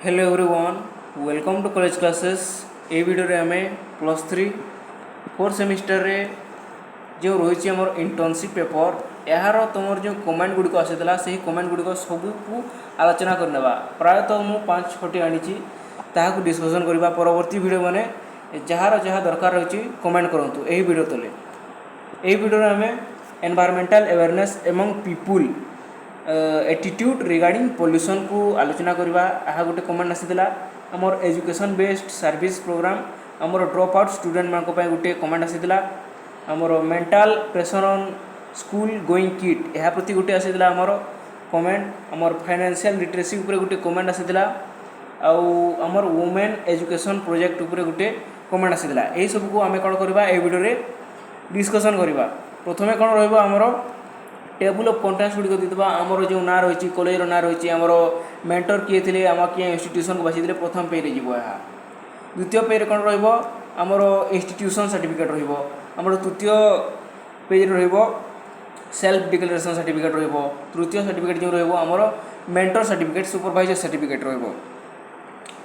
Hello everyone, welcome to college classes. ए video रे आमे प्लस थ्री फोर्थ सेमिस्टर रे जो रही आम इंटर्नशिप पेपर यार तुम जो कमेंट गुड़िक आसाला से कमेंट गुड़िक सबू आलोचना करने प्रायतः मुझे 5-6टी आनी ताकू डिस्कसन करवा परवर्ती वीडियो मैंने जार जहाँ दरकार रही कमेंट करूँ यही वीडियो तले। यही वीडियो आम एनवायरमेंटल अवेयरनेस एवं पीपुल एटीट्यूड रिगार्डिंग पॉल्यूशन को आलोचना करवा। यह गोटे कमेंट आसाला आमर एजुकेशन बेस्ड सर्विस प्रोग्राम आमर ड्रॉप आउट स्टूडेंट मान गोटे कमेंट आसाला। आमर mental pressure on school going kit यह प्रति गोटे आसाला आमर कमेंट। आमर फाइनेंशियल लिटरेसी उपरे गोटे कमेंट आसाला आमर वुमेन एजुकेशन प्रोजेक्ट उपरे गोटे कमेंट आसाला। यही सब को आम कौन करवा ए वीडियो रे डिस्कसन करवा। प्रथमे कौन रमर टेबुल ऑफ कंटेंट्स गुड़िक देवा आमर जो ना रही कॉलेज ना रही आमर मेंटर किए थे आम किए इंस्टीट्यूशन को बाछी प्रथम पेज रे जीव। द्वितीय पेज कौन रमर इंस्टीट्यूशन सर्टिफिकेट रमर तृतीय पेज सेल्फ डिक्लेरेशन सर्टिफिकेट तृतीय सर्टिफिकेट जो रमर मेंटर सर्टिफिकेट सुपरवाइजर सर्टिफिकेट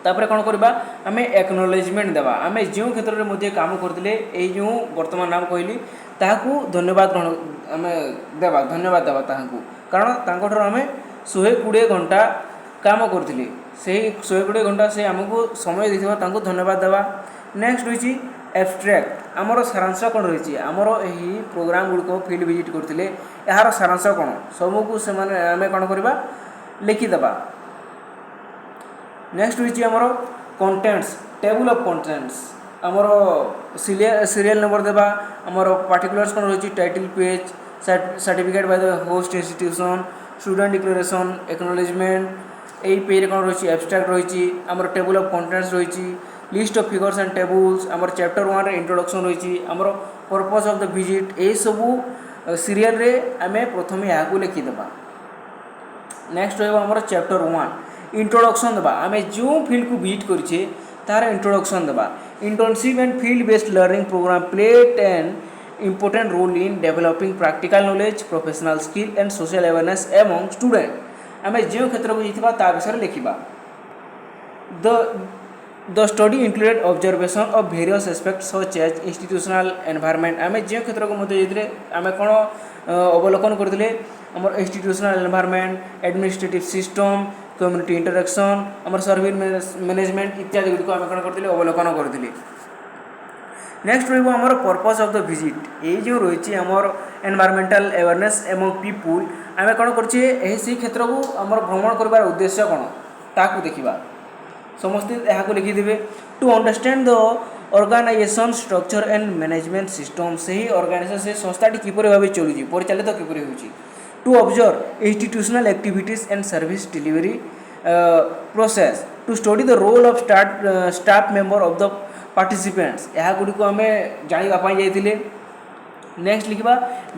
तापर कौन करवा आम एक्नोलेजमेंट देवा आम जो क्षेत्र में काम करते जो बर्तमान नाम कहली ताकू धन्यवाद आम देवा धन्यवाद देवा ताकू कारण तांको आम 120 घंटा काम करते से 120 घंटा से आमको समय देथिबा तांको धन्यवाद देवा। नेक्स्ट रही एब्स्ट्रैक्ट आमर सारांश कौन रही आमर यही प्रोग्राम गुड़िक फील्ड विजिट करते यार सारांश कौन सबको से आम कौन करवा लिखिदेवा। नेक्स्ट रही आमर कंटेंट्स टेबुल ऑफ कंटेंट्स आमर सीरियल नंबर देवा आमर पार्टिकुलर्स कौन रही title page certificate by the host institution student declaration acknowledgement यही पेज कौन रही एब्स्ट्रैक्ट रही आमर टेबुल ऑफ कंटेंट्स रही list of figures and tables आमर चैप्टर 1 रे इंट्रोडक्शन रही आमर पर्पस ऑफ द विजिट यही सबू सीरियल रे आम प्रथम यहाँ लिखिदेवा। नेक्स्ट रमर चैप्टर 1 इंट्रोडक्शन देवा आम जो फील्ड को विजिट करें तार इंट्रोडक्शन देवा। Internship and field based learning programme played an important role in developing practical knowledge professional skill and social awareness among student आम जो क्षेत्र को जीतवा ता विषय लिखा। The study included observation of various aspects such as institutional environment आम जो क्षेत्र को जाते आम कौन अवलोकन करते आम institutional environment administrative system community interaction आम सर्विस मैनेजमेंट इत्यादि गुड़िक आम कौन करते अवलोकन करते। नेक्स्ट रमर पर्पस ऑफ द विजिट ये जो रही आमर एनवायरमेंटल अवेयरनेस एवं पीपुल आम कौन कर क्षेत्र को आमर भ्रमण कर उद्देश्य कौन ताकू देखा समस्ते यहाँ लिखिदे। To understand the organisation structure and management system से ही ऑर्गेनाइजेशन से संस्थाटी किपर भाव चलुची परिचालित किपर होची। To observe institutional activities and service delivery process to study the role of staff member of the participants यह गुड़िक आम जानापी जाइए। नेक्स्ट लिखा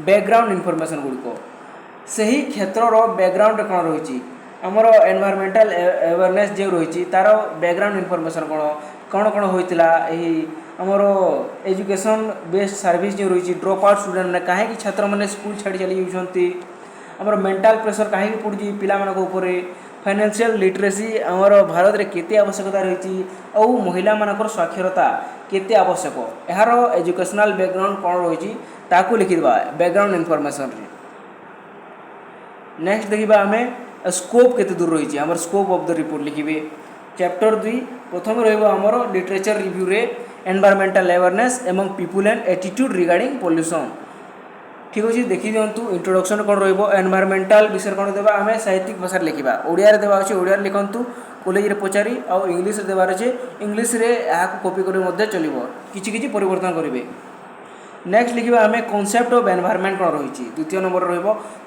बैकग्राउंड इनफॉरमेशन गुड़िक से ही क्षेत्र बैकग्राउंड कौन रही आमर एनवायरमेंटल अवेयरनेस जो रही तार बैकग्राउंड इनफॉरमेशन कौन कौन कौन होता यही आमर एजुकेशन बेस्ड सर्विस जो रही ड्रॉप आउट स्टूडेंट मैंने कहीं छात्र मैंने स्कूल छाड़ी चली जाती आमर मेंटल प्रेशर कहीं पड़ी पाने फाइनेंशियल लिटरेसी आमर भारत में केते आवश्यकता रही और महिला मानकर साक्षरता केते आवश्यक यार एजुकेशनल बैकग्राउंड कौन रही ताकू लिखिदेवा बैकग्राउंड इनफॉरमेशन रे। नेक्स्ट देखा आम स्कोप केते दूर रही आमर स्कोप ऑफ द रिपोर्ट लिखिबे। चैप्टर 2 प्रथम रमर लिटरेचर रिव्यू रे एनवायरमेंटल अवेयरनेस एवं people and attitude regarding pollution ठीक अच्छे देखी दिंतु। इंट्रोडक्शन कौन एनवायरमेंटल विषय कौन देवा आम साहित्यिक भाषा लिखा ओडिया रे देवा अच्छे ओडिया लिखु कॉलेज रे पचारि आउ इंग्लिश देवार अच्छे इंग्लिश रे यहाँ कॉपी कर चलो किसी परिवर्तन करेंगे। नेक्स्ट लिखा आम कॉन्सेप्ट ऑफ एनवायरनमेंट कौन रही द्वितीय number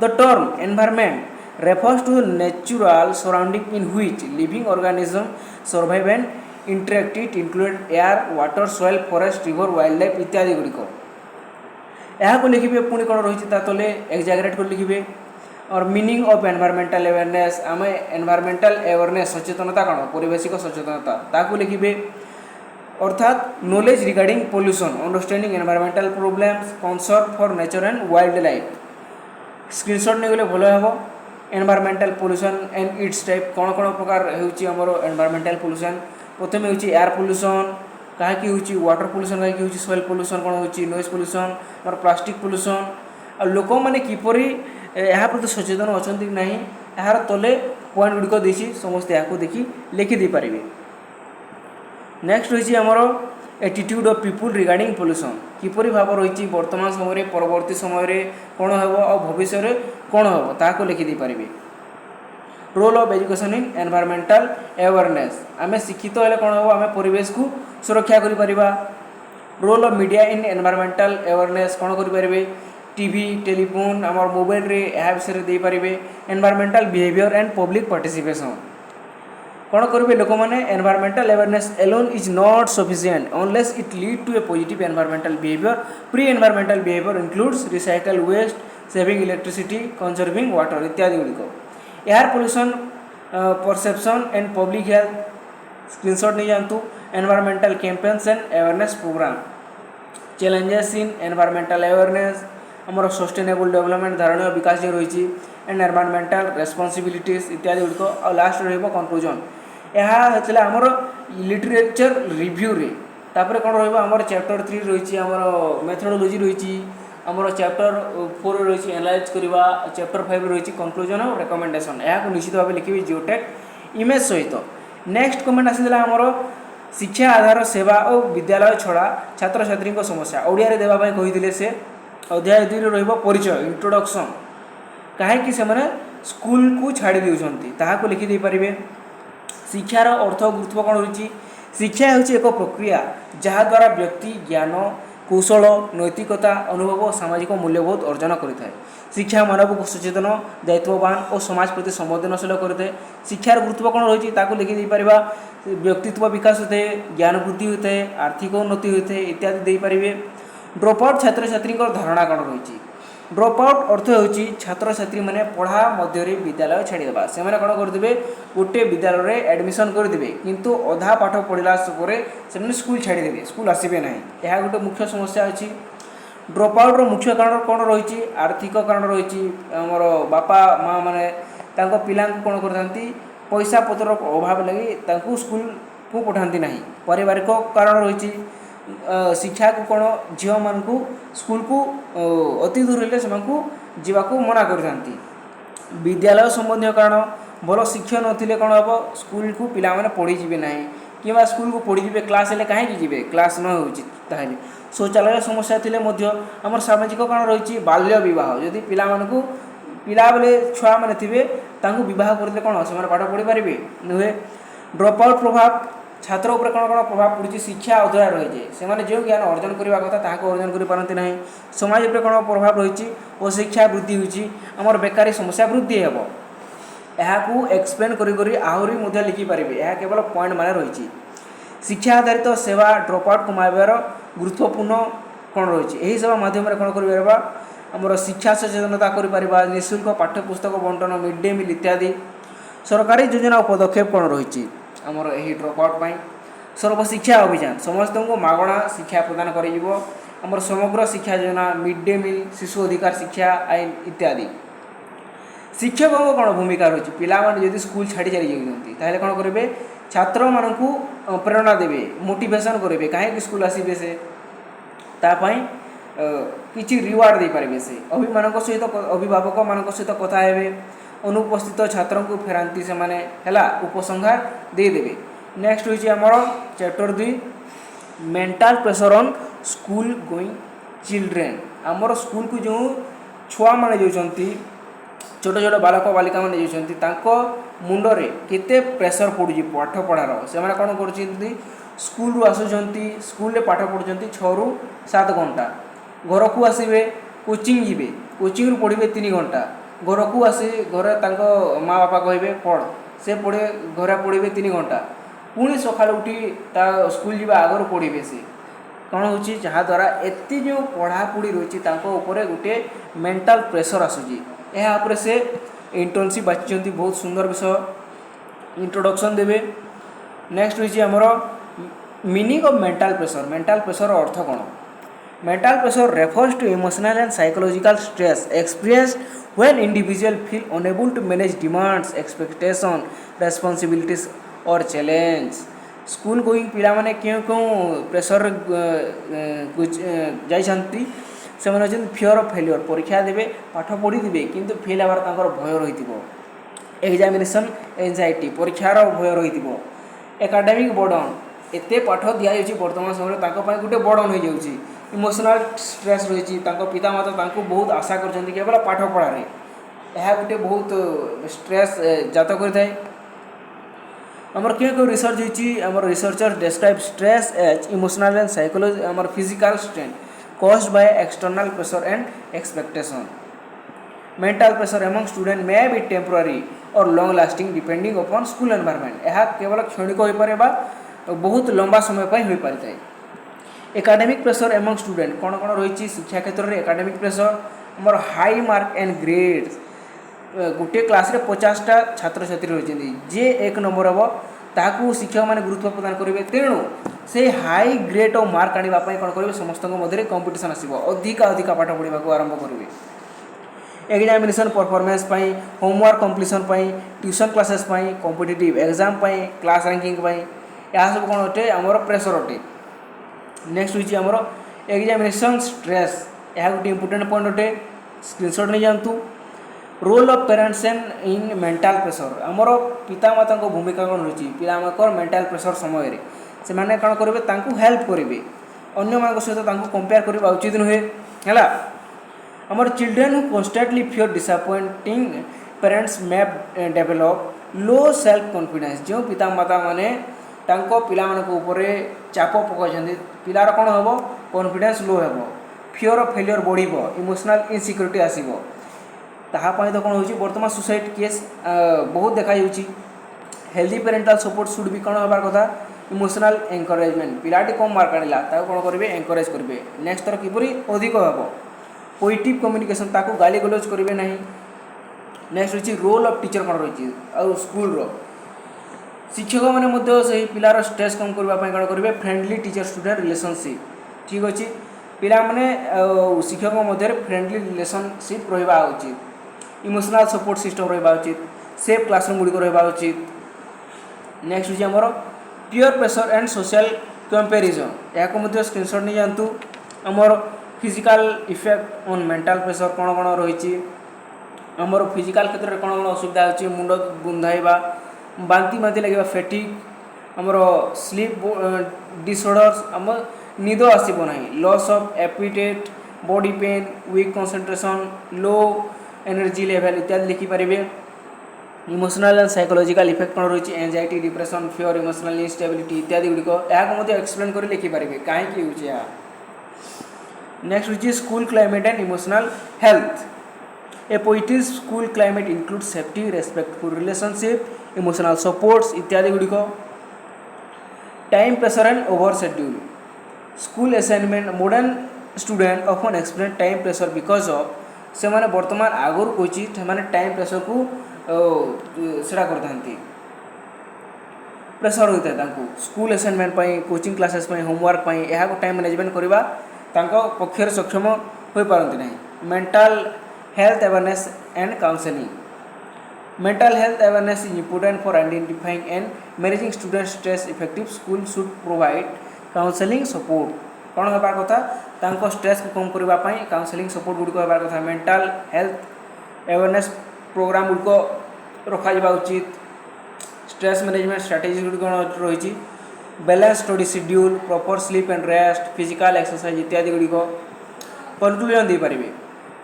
the term environment refers to natural surrounding in which living organism survive and interact it included air water soil forest river wildlife इत्यादि गुड़िक यहाँ लिखे पुणी कौन रही तले एक्जागरेट कर लिखे। और मीनिंग ऑफ एनवायरमेंटल अवेयरनेस आम एनवायरमेंटल अवेयरनेस सचेतनता कौन पारिवेशिक सचेतनता ताकू लिखे अर्थात knowledge regarding pollution understanding environmental problems concern for nature and wildlife screenshot नहीं गले भल हे। Environmental pollution and its type कौन कौन प्रकार होउची हमरो एनवायरमेंटल पोल्यूशन प्रथम होउची एयर पोल्यूशन काहे कि होउची वाटर पोल्यूशन काहे कि होउची सॉइल पोल्यूशन कौन होउची नॉइज पोल्यूशन और प्लास्टिक पोल्यूशन आ लोक माने किपरि यहाँ प्रति सचेतन अछंती नहीं यार तले पॉइंट गुड़िक देसी समस्त यहाँ देखि लिखिदी पारे। नेक्स्ट रही आमर attitude of people regarding pollution किपरि भाव रही वर्तमान समय परवर्ती समय कौन हम और भविष्य में कौन हम ताको लिखिदी पारे। Role of education in environmental awareness आम शिक्षित हेल्ले कौन हम आम परिवेश को सुरक्षा करें। Role of media in environmental awareness कौन करें टीवी टेलीफोन आम मोबाइल रे यह विषय दे पारे। Environmental behaviour and public participation कौन करेंगे लोक मैंने environmental awareness alone is not sufficient unless it lead to a positive environmental behaviour. Pro environmental behaviour includes recycle waste saving electricity conserving water इत्यादि गुड़िक। Air pollution perception and public health screenshot नहीं जानतु। Environmental campaigns and awareness programme challenges in environmental awareness आमर sustainable development धारणीय विकास जो रही and environmental responsibilities इत्यादि गुड़िक और लास्ट रनक्लूजन यह आमर लिटरेचर रिव्यू रे तापर कौन रही चैप्टर 3 रही आमर मेथोडोलॉजी रही आमर चैप्टर 4 रही एनालाइज करवा चैप्टर 5 रही कंक्लूजन और रिकमेंडेशन यह निश्चित भाव लिखी जियोटेक इमेज सहित। नेक्स्ट कमेंट आसीला आमर शिक्षा आधार सेवा और विद्यालय छड़ा छात्र छात्री समस्या ओडिया देवाई कही से अध्याय 2 रहिबो परिचय इंट्रोडक्शन कहीं से स्कूल को छाड़ी देउछंती ताहाको लिखि दे पारिबे। शिक्षार अर्थ गुरुत्व कौन रही शिक्षा होची एक प्रक्रिया जहाँ द्वारा व्यक्ति ज्ञान कौशल नैतिकता अनुभव और सामाजिक मूल्यबोध अर्जन करें। शिक्षा मानव को सचेतन दायित्ववान और समाज प्रति संवेदनशील करें। शिक्षार गुरुत्व कौन रही लिखि दे पारिबा व्यक्तित्व विकास होते ज्ञान वृद्धि होता है आर्थिक उन्नति होता है इत्यादि दे पारिबे। ड्रॉप आउट छात्र छात्री धारणा कौन रही ड्रॉप आउट अर्थ होची छात्र छात्री मैंने पढ़ा मध्य विद्यालय छाड़ीदेवा से कौन करेंगे गोटे विद्यालय में एडमिशन करेंगे किंतु अधा पाठ पढ़ला से स्कूल छाड़ीदेवे स्कूल आसबे ना यह गोटे मुख्य समस्या अच्छी। ड्रॉप आउट्र मुख्य कारण कौन रही आर्थिक कारण रही आमर बापा माँ मैंने पिला कौन करते पैसा पतर अभाव लगी स्कूल को पठाती ना पारिवारिक कारण रही शिक्षा को कौन झील मान स्कूल को अति दूर हेल्ले से जावाक मना करते। विद्यालय संबंधी कारण भल शिक्षक नथिले कौन हम स्कूल को पिला माने पढ़ी जीवे ना कि स्कूल को पढ़ी जीवे क्लास हेल्ले कहीं जीवे क्लास न हो शौचालय समस्या थिले आमर सामाजिक कारण रही बाल्य विवाह जदि पिला मानकु पिला बेले छुआ मैंने थे विवाह करते कौन से पाठ पढ़ी पारे नुहे। ड्रॉप आउट प्रभाव छात्र उपर कौन कौन प्रभाव पड़ी शिक्षा अधूरा रही है जो ज्ञान अर्जन करने कथा ताको अर्जन कर पारती ना समाज उपर कौन प्रभाव रही अशिक्षा वृद्धि होची आमर बेकारी समस्या वृद्धि हेब यह एक्सप्लेन करी आहरी लिखिपारे यह केवल पॉइंट मान रही। शिक्षा आधारित सेवा ड्रॉप आउट कमाइबार गुरुत्वपूर्ण कौन रही यही सेवा माध्यम कौन कर आमर शिक्षा सचेतनता कर निःशुल्क पाठ्यपुस्तक बंटन मिड डे मिल इत्यादि। सरकारी योजना और पदक्षेप कौन रही आमर यही ड्रॉप आउट पाई सर्वशिक्षा अभियान समस्त को मागणा शिक्षा प्रदान कर समग्र शिक्षा योजना मिड डे मिल शिशु अधिकार शिक्षा आईन इत्यादि। शिक्षक कौन भूमिका रही पिला जब स्कूल छाड़ी चली जाती कौन करेंगे छात्र मानू प्रेरणा देवे मोटिवेशन करेंगे कहीं स्कूल आसबे से किसी रिवार्ड दे पारे से सहित अभिभावक मान सहित कथा हे अनुपस्थित छात्र को फेरांती से माने है उपसंहार देदेवे। नेक्स्ट होची आमर chapter 2 mental pressure on school going children आमर स्कूल को जो छुआ माने जोचंती छोट छोट बालक बालिका मैंने जो मुंडरे केते प्रेशर पड़ुची पाठ पढ़ार से कौन कर स्कूल रू आसुंच स्कूल रे पाठ पढ़ुंट 6 ରୁ 7 घंटा घर को आसबे कोचिंग जी कोचिंग पढ़े 3 घंटा घर को आसी घर माँ बापा कहे पढ़ से पढ़े घर पढ़े 3 घंटा पुणी सका उठी स्कूल जी आगर पढ़े से कौन हो जहाद्वारा एत जो पढ़ापढ़ी रही गोटे मेंटल प्रेशर आसूँ यहाँ से इंटर्नशिप बाची बहुत सुंदर विषय इंट्रोडक्शन देवे। नेक्स्ट होची आमर मीनिंग ऑफ मेंटल प्रेशर अर्थ कौन Mental pressure refers to emotional and psychological stress experienced when individuals feel unable to manage demands, expectations, responsibilities or challenge. School going पिलामाने क्यों क्यों प्रेसर जाइछन्ति ସେମାନେ ହେଉଛନ୍ତି ଫିଅର୍ ଅଫ୍ ଫେଲିଅର୍। ପରୀକ୍ଷା ଦେବେ, ପାଠ ପଢ଼ିଥିବେ କିନ୍ତୁ ଫେଲ୍ ହେବାର ତାଙ୍କର ଭୟ ରହିଥିବ। ଏକ୍ଜାମିନେସନ୍ ଏନ୍ଜାଇଟି, ପରୀକ୍ଷାର ଭୟ ରହିଥିବ। ଏକାଡେମିକ୍ ବର୍ଡ଼ନ୍, ଏତେ ପାଠ ଦିଆଯାଉଛି ବର୍ତ୍ତମାନ ସମୟରେ ତାଙ୍କ ପାଇଁ ଗୋଟେ ବର୍ଡ଼ନ୍ ହୋଇଯାଉଛି। ଇମୋସନାଲ୍ ଷ୍ଟ୍ରେସ୍ ରହିଛି, ତାଙ୍କ ପିତାମାତା ତାଙ୍କୁ ବହୁତ ଆଶା କରିଛନ୍ତି କେବଳ ପାଠ ପଢ଼ାରେ, ଏହା ଗୋଟେ ବହୁତ ଷ୍ଟ୍ରେସ୍ ଜାତ କରିଥାଏ। ଆମର କେଉଁ କେଉଁ ରିସର୍ଚ୍ଚ ହେଇଛି, ଆମର ରିସର୍ଚ୍ଚର describe stress as emotional and psychology ଆମର physical strain caused by external pressure and expectation. Mental pressure among students may be temporary or long lasting depending upon school environment. ଏହା କେବଳ କ୍ଷଣିକ ହୋଇପାରେ ବା ବହୁତ ଲମ୍ବା ସମୟ ପାଇଁ ହୋଇପାରିଥାଏ। ଏକାଡେମିକ୍ ପ୍ରେସର ଏମଙ୍ଗ ଷ୍ଟୁଡେଣ୍ଟ କ'ଣ କ'ଣ ରହିଛି ଶିକ୍ଷା କ୍ଷେତ୍ରରେ ଏକାଡେମିକ୍ ପ୍ରେସର ଆମର ହାଇ ମାର୍କ ଆଣ୍ଡ ଗ୍ରେଡ୍ସ। ଗୋଟିଏ କ୍ଲାସ୍ରେ 50ଟା ଛାତ୍ରଛାତ୍ରୀ ରହିଛନ୍ତି, ଯିଏ 1 ନମ୍ବର ହେବ ତାହାକୁ ଶିକ୍ଷକମାନେ ଗୁରୁତ୍ୱ ପ୍ରଦାନ କରିବେ। ତେଣୁ ସେ ହାଇ ଗ୍ରେଡ୍ ଓ ମାର୍କ ଆଣିବା ପାଇଁ କ'ଣ କରିବେ, ସମସ୍ତଙ୍କ ମଧ୍ୟରେ କମ୍ପିଟିସନ୍ ଆସିବ, ଅଧିକା ପାଠ ପଢ଼ିବାକୁ ଆରମ୍ଭ କରିବେ। ଏକ୍ଜାମିନେସନ୍ ପରଫର୍ମାନ୍ସ ପାଇଁ, ହୋମୱାର୍କ କମ୍ପ୍ଲିସନ୍ ପାଇଁ, ଟ୍ୟୁସନ୍ କ୍ଲାସେସ୍ ପାଇଁ, କମ୍ପିଟିଟିଭ୍ ଏକ୍ଜାମ୍ ପାଇଁ, କ୍ଲାସ୍ ରାଙ୍କିଙ୍ଗ ପାଇଁ, ଏହା ସବୁ କ'ଣ ଅଟେ ଆମର ପ୍ରେସର ଅଟେ। ନେକ୍ସଟ ହେଉଛି ଆମର ଏକ୍ଜାମିନେସନ୍ ଷ୍ଟ୍ରେସ୍, ଏହା ଗୋଟେ ଇମ୍ପୋର୍ଟାଣ୍ଟ ପଏଣ୍ଟ ଅଟେ, ସ୍କ୍ରିନସଟ୍ ନେଇଯାଆନ୍ତୁ। Role of parents in mental pressure, ଆମର ପିତାମାତାଙ୍କ ଭୂମିକା କ'ଣ ରହିଛି ପିଲାମାନଙ୍କର ମେଣ୍ଟାଲ୍ ପ୍ରେସର ସମୟରେ। ସେମାନେ କ'ଣ କରିବେ, ତାଙ୍କୁ ହେଲ୍ପ କରିବେ, ଅନ୍ୟମାନଙ୍କ ସହିତ ତାଙ୍କୁ କମ୍ପେୟାର କରିବା ଉଚିତ ନୁହେଁ ହେଲା। ଆମର children who constantly fear disappointing parents may develop low self confidence. ଯେଉଁ ପିତାମାତା ମାନେ ତାଙ୍କ ପିଲାମାନଙ୍କ ଉପରେ ଚାପ ପକାଇଛନ୍ତି, ପିଲାର କ'ଣ ହେବ, କନଫିଡେନ୍ସ ଲୋ ହେବ, ଫିଅର୍ ଅଫ୍ ଫେଲିଅର୍ ବଢ଼ିବ, ଇମୋସନାଲ୍ ଇନସିକ୍ୟୁରିଟି ଆସିବ। ତାହା ପାଇଁ ତ କ'ଣ ହେଉଛି ବର୍ତ୍ତମାନ ସୁସାଇଡ୍ କେସ୍ ବହୁତ ଦେଖାଯାଉଛି। Healthy parental support should be କ'ଣ ହେବାର କଥା, ଇମୋସନାଲ୍ ଏନକରେଜମେଣ୍ଟ। ପିଲାଟି କମ୍ ମାର୍କ ଆଣିଲା ତାକୁ କ'ଣ କରିବେ, ଏନକରେଜ୍ କରିବେ, ନେକ୍ସଟ ଥର କିପରି ଅଧିକ ହେବ। ପଜିଟିଭ୍ କମ୍ୟୁନିକେସନ୍, ତାକୁ ଗାଳି ଗଲୋଜ କରିବେ ନାହିଁ। ନେକ୍ସଟ ହେଉଛି ରୋଲ୍ ଅଫ୍ ଟିଚର୍ କ'ଣ ରହିଛି ଆଉ ସ୍କୁଲର ଶିକ୍ଷକମାନେ ମଧ୍ୟ ସେହି ପିଲାର ଷ୍ଟ୍ରେସ୍ କମ୍ କରିବା ପାଇଁ କ'ଣ କରିବେ, ଫ୍ରେଣ୍ଡଲି ଟିଚର୍ ଷ୍ଟୁଡେଣ୍ଟ ରିଲେସନସିପ୍। ଠିକ୍ ଅଛି, ପିଲାମାନେ ଆଉ ଶିକ୍ଷକ ମଧ୍ୟରେ ଫ୍ରେଣ୍ଡଲି ରିଲେସନସିପ୍ ରହିବା ଉଚିତ। ଇମୋସନାଲ୍ ସପୋର୍ଟ ସିଷ୍ଟମ୍ ରହିବା ଉଚିତ, ସେଫ୍ କ୍ଲାସରୁମ୍ ଗୁଡ଼ିକ ରହିବା ଉଚିତ। ନେକ୍ସଟ ହେଉଛି ଆମର peer pressure and social comparison, ଏହାକୁ ମଧ୍ୟ ସ୍କ୍ରିନସଟ୍ ନେଇଯାଆନ୍ତୁ। ଆମର physical effect on mental pressure କ'ଣ କ'ଣ ରହିଛି, ଆମର ଫିଜିକାଲ୍ କ୍ଷେତ୍ରରେ କ'ଣ କ'ଣ ଅସୁବିଧା ହେଉଛି, ମୁଣ୍ଡ ବୁନ୍ଧାଇବା, ବାନ୍ତି ଲାଗିବା, ଫେଟିକ୍, ଆମର ସ୍ଲିପ୍ ଡିସଅର୍ଡ଼ର୍ସ, ଆମ ନିଦ ଆସିବ ନାହିଁ, loss of appetite, body pain, weak concentration, low energy level ଇତ୍ୟାଦି ଲେଖିପାରିବେ। ଇମୋସନାଲ୍ ଆଣ୍ଡ ସାଇକୋଲୋଜିକାଲ୍ ଇଫେକ୍ଟ କ'ଣ ରହିଛି, anxiety, depression, fear, emotional instability ଇତ୍ୟାଦି ଗୁଡ଼ିକ, ଏହାକୁ ମଧ୍ୟ ଏକ୍ସପ୍ଲେନ୍ କରି ଲେଖିପାରିବେ କାହିଁକି ହେଉଛି ଏହା। ନେକ୍ସଟ ହେଉଛି school climate and emotional health. A positive school climate includes safety, respectful relationship, emotional supports इत्यादि गुड़िक। Time pressure and over schedule, school assignment, modern student often experience time pressure because of से माने वर्तमान आगुरी कही से time pressure को सेटा करते प्रेशर होता है school assignment coaching classes homework यहाँ टाइम मैनेजमेंट करवा पक्षर सक्षम हो पारती नहीं। Mental health awareness and counselling, mental health awareness is important for identifying and managing student stress effective. School should provide counselling support, कौन होबार कथा स्ट्रेस को कम करने काउंसलिंग सपोर्ट गुड़िक होबार कथा। मेंटल हेल्थ अवेयरनेस प्रोग्राम गुड़िक रखा उचित। स्ट्रेस मैनेजमेंट स्ट्रैटेजी गुड़िक रही, balance study schedule, proper sleep and rest, physical exercise इत्यादि गुड़िक कंक्लूजन दे पारे।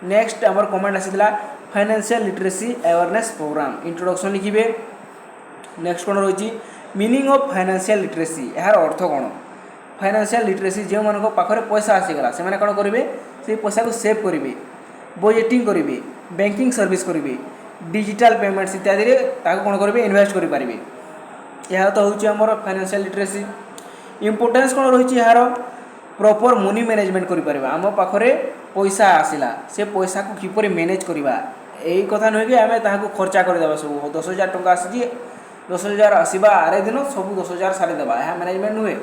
नेक्स्ट आमर कमेंट आसीला financial literacy awareness programme, introduction लिखिबे। नेक्स्ट कौन रही मीनिंग ऑफ फाइनेंशियल लिटरेसी, यार अर्थ कौन। फाइनेंशियल लिटरेसी जो मान पाखे पैसा आसीगला से कौन करेंगे, से पैसा को सेव करेंगे, बजेटिंग करेंगे, बैंकिंग सर्विस करेंगे, डिजिटल पेमेंट्स इत्यादि कौन करेंगे, इन्वेस्ट करेंगे। यह तो हूँ आमर फाइनेंशियल लिटरेसी। इम्पोर्टेंस कौन रही यार प्रॉपर मनी मैनेजमेंट करें। आम पाखे पैसा आसला से पैसा को किपर मैनेज करवा, यही कथा नुहे कि आम ताकू खर्चा करदे। सब 10,000 टंका आसी 10,000 आसवा आरे दिन सब 10,000 सारीदे, यह मैनेजमेंट नुहे।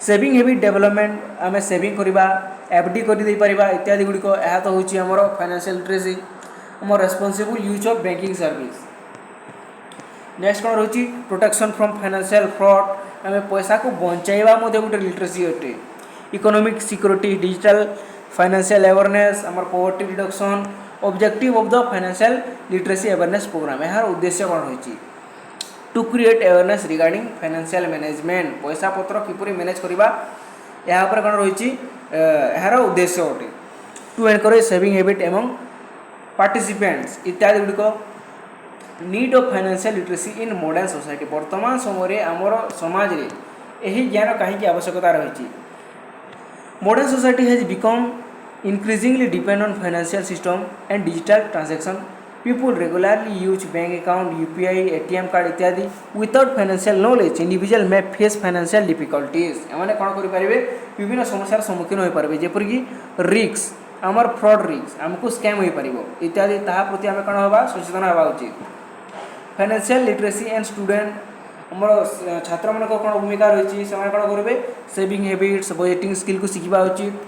सेविंग हैबिट डेवलपमेंट आम सेविंग करवा एफडी कर दे पारिबा इत्यादि गुड़िक यह तो हूँ आमर फाइनेंशियल लिटरेसी आम responsible use of banking service. Next कौन रही प्रोटेक्शन फ्रॉम फाइनेंशियल फ्रॉड आम पैसा को बचाइबा गोटे लिटरेसी अटे। Economic security digital financial awareness आमर poverty reduction objective of the financial literacy awareness programme यार उद्देश्य कौन रही to create awareness regarding financial management पैसा पत्र किपरि मैनेज करवा यहाँ पर कौन रही यार उद्देश्य अटे। To encourage saving habit among participants इत्यादि गुड़िक need of financial literacy in modern society वर्तमान समय आमर समाज रे यही ज्ञान कहीं आवश्यकता रही। Modern society has become increasingly depend on financial system and digital transaction. People regularly use bank account, UPI, ATM card इत्यादि without financial knowledge individual may face financial difficulties. एमाने कौन करि पारिबे विभिन्न समस्यार सम्मुखीन होई पारिबे जेपर कि रिस्क आमर फ्रॉड रिस्क आमको स्कैम होई पारिबो इत्यादि ताहा प्रति आमे कोन होबा सचेतन होबा उचित। फाइनेंशियल लिटरेसी एंड स्टूडेंट आमर छात्र मन को कोन भूमिका रही से कोन करिवे सेविंग हैबिट्स बजेटिंग स्किल को शिखिबा उचित।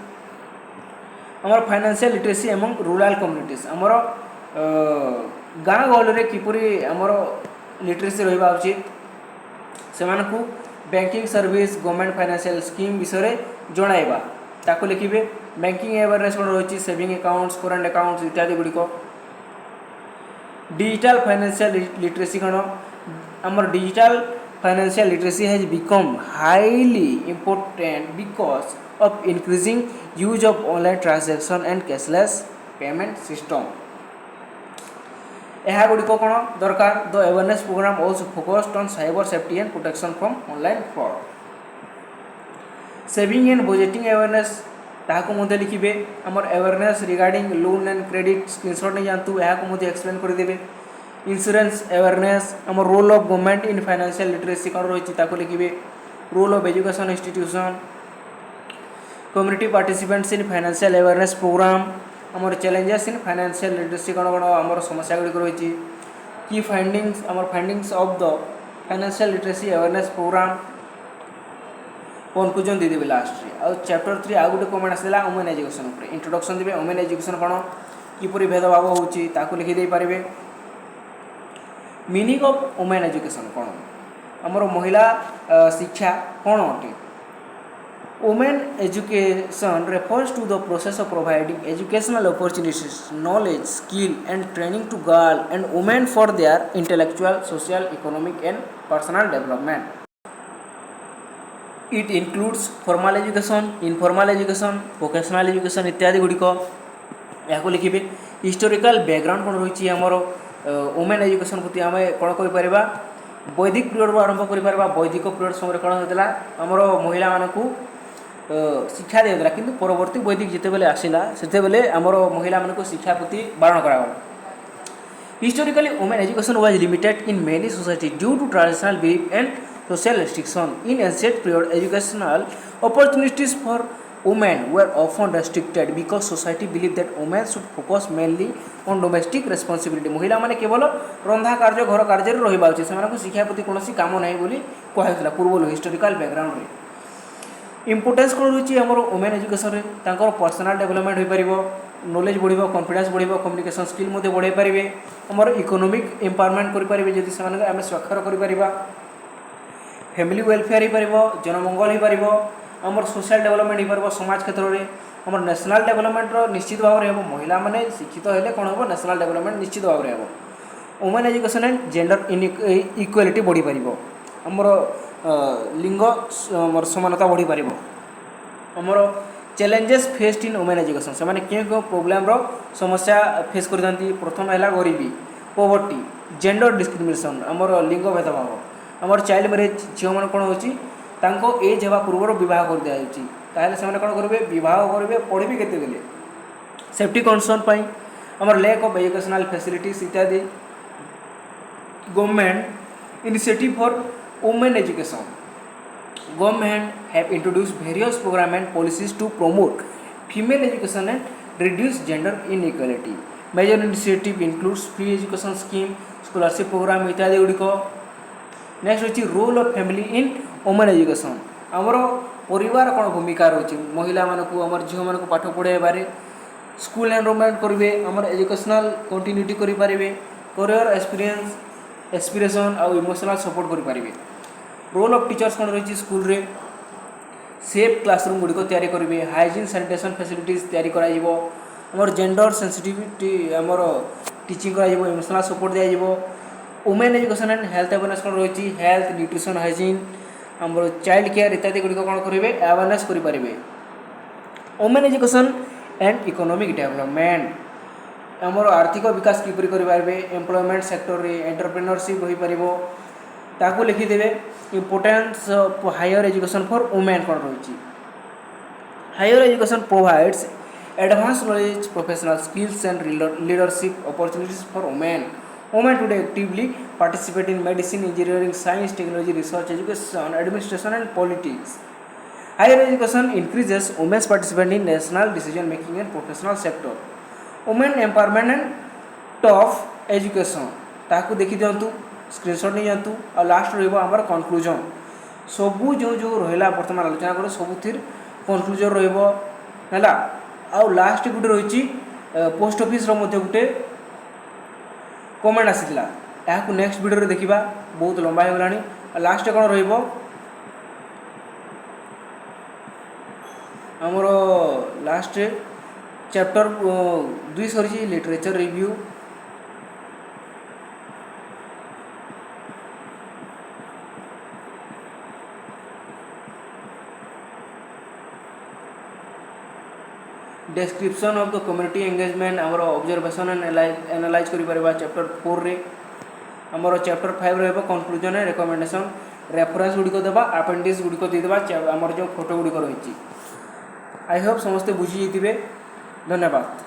आमर फाइनेंशियल लिटरेसी एवं रूरल कम्युनिटीज आमर गाँ गहली किपरि आमर लिटरेसी रहा उचित से banking service government financial scheme विषय जणाइबा ताको लिखिबे। बैंकिंग अवेयरनेस कौन रही सेविंग अकाउंट्स करेंट अकाउंट्स इत्यादि गुड़िक। डिजिटल फाइनेंशियल लिटरेसी कौन आमर digital financial literacy has become highly important because of increasing use of online transaction and cashless payment system. यह गुड़िक कौन दरकार the awareness programme also focused on cyber safety and protection from online fraud. Saving and budgeting awareness ताको मध्य लिखिबे आमर awareness regarding loan and credit screenshot नहीं जानतु यह मध्य एक्सप्लेन कर देबे। इंश्योरेंस अवेयरनेस आमर role of government in financial literacy कौन रही ताको लिखिबे। Role of education institution community participants in financial awareness program आमर चैलेंजेस इन फाइनेंशियल लिटरेसी कौन कौन आमर समस्या गुड़िक रही की फाइंडिंग्स आमर findings of the financial literacy awareness program conclusion देदेवे last रे। आ चैप्टर 3 आ गोटे कमेंट आसला वुमेन एजुकेशन उपर इंट्रोडक्शन देबे। वुमेन एजुकेशन कौन किपरि भेदभाव होउची ताको लिखि दे पारिबे। मीनिंग ऑफ वुमेन एजुकेशन कौन आमर महिला शिक्षा कौन अटे। Women education refers to the process of providing educational opportunities, knowledge, skill and training to girls and women for their intellectual, social, economic and personal development. It includes formal education, informal education, vocational education इत्यादि गुड़िक यहाँ लिखिबे। Historical background कौन रही आमर women education प्रति आम कौन करें वैदिक पीरियड आरंभ कर वैदिक पीरियड समय कौन होता आमर महिला मानू शिक्षा दिया किंतु परवर्ती वैदिक जितेबले आसला से आमर महिला मानू शिक्षा प्रति बारण करागला। Historically women education was limited in many society due to traditional belief and social restriction. In ancient period educational opportunities for women were often restricted because society believed that women should focus mainly on domestic responsibility. महिला माने केवल रंधा कार्य घर कार्य रहिबा उचित से शिक्षा प्रति कौन काम ना बोली कहला पूर्व हिस्टोरिकल बैकग्राउंड रे। इम्पोर्टेंस कौन रही आमर वुमेन एजुकेशन रे पर्सनाल डेवलपमेंट हो पार नॉलेज बढ़िबो कॉन्फिडेंस बढ़िबो कम्युनिकेशन स्किल मते बढ़ाई पारिबे आमर इकोनॉमिक एम्पावरमेंट करि पारिबे जदि से आम स्वाक्षर करि पारिबा फैमिली वेलफेयर हो पारिबो जनमंगल हो पारिबो आमर सोशल डेवलपमेंट हो पार समाज क्षेत्र में आमर नेशनल डेवलपमेंट निश्चित भाव में महिला माने शिक्षित हेले कौन हम नेशनल डेवलपमेंट निश्चित भाव में हम। Women education and gender equality बढ़ी पार आमर लिंग आमर समानता बढ़ी पार आमर challenges faced in women education से क्यों क्यों प्रोब्लेम समस्या फेस कर प्रथम है गरीबी पॉवर्टी जेंडर डिस्क्रिमिनेशन आमर लिंग भेदभाव आमर चाइल्ड मैरेज झील मैंने कौन होची तांको एज हेबा पूर्व बह कर दिखाई ताहले से कौन करेंगे बह करेंगे पढ़ी केते बेले सेफ्टी कंसर्न आमर लैक ऑफ एजुकेशनल फैसिलिटीज इत्यादि। Government initiative for women education government have introduced various programme and policies to promote female education and reduce gender inequality. Major initiative includes free education scheme scholarship programme इत्यादि गुड़िक। Next अच्छी role of family in women education आमर परिवार कौन भूमिका रही महिला मानक आम झील मानक पाठ पढ़ाइबारे स्कूल एनरोलमेंट करेंगे आमर एजुकेशनल कंटिन्यूटी करेंगे करियर एक्सपीरियंस एस्पिरेशन आउ इमोशनल सपोर्ट करेंगे। रोल ऑफ टीचर्स कौन रही स्कूल रे सेफ क्लासरूम गुड़िक तैयारी करेंगे हाइजीन सैनिटेशन फैसिलिटीज तैयारी कर जेंडर सेंसिटिविटी आमर टीचिंग कर इमोशनल सपोर्ट दिज्व women education and health awareness कौन रही हेल्थ न्यूट्रिशन हाइजीन आमर चाइल्ड केयर इत्यादि गुड़िक कौन करेंगे अवेयरनेस करेंगे। Women education and economic development आमर आर्थिक विकास किपरि करेंगे एम्प्लॉयमेंट सेक्टर रे एंटरप्रेन्योरशिप हो पार ताकू लिखिदेवे। Importance of higher education for women कौन रही higher education provides advance knowledge professional skills and leadership opportunities for women. Women today actively participate in medicine, engineering, science, technology, research, education, administration, and politics. Higher education increases women's participation in national decision making and professional sector. Women empowerment and top education ताकू देखी दिंतु screenshot नहीं जातु और last रही conclusion सबू जो जो रहा बर्तमान आलोचना कर सबुथ कनक्लूजन रहा आउ लास्ट गोटे रही पोस्ट ऑफिस गोटे कमेंट आसीला यहाँ नेक्स्ट वीडियो देखा बहुत लंबा हो गला लास्ट कौन रमर लास्ट चैप्टर 2 सरी literature review description of the community engagement आमर ऑब्जर्वेशन एंड एनालाइज करिपारिबा चैप्टर 4 रे आमर चैप्टर 5 रहबो कंक्लूजन एंड रिकमेंडेशन रेफरेंस गुडी को देबा अपेंडिक्स गुडी को दे देबा आमर जो फोटो गुडी को रहिछि। आई होप समस्त बुझी जइतिबे। धन्यवाद।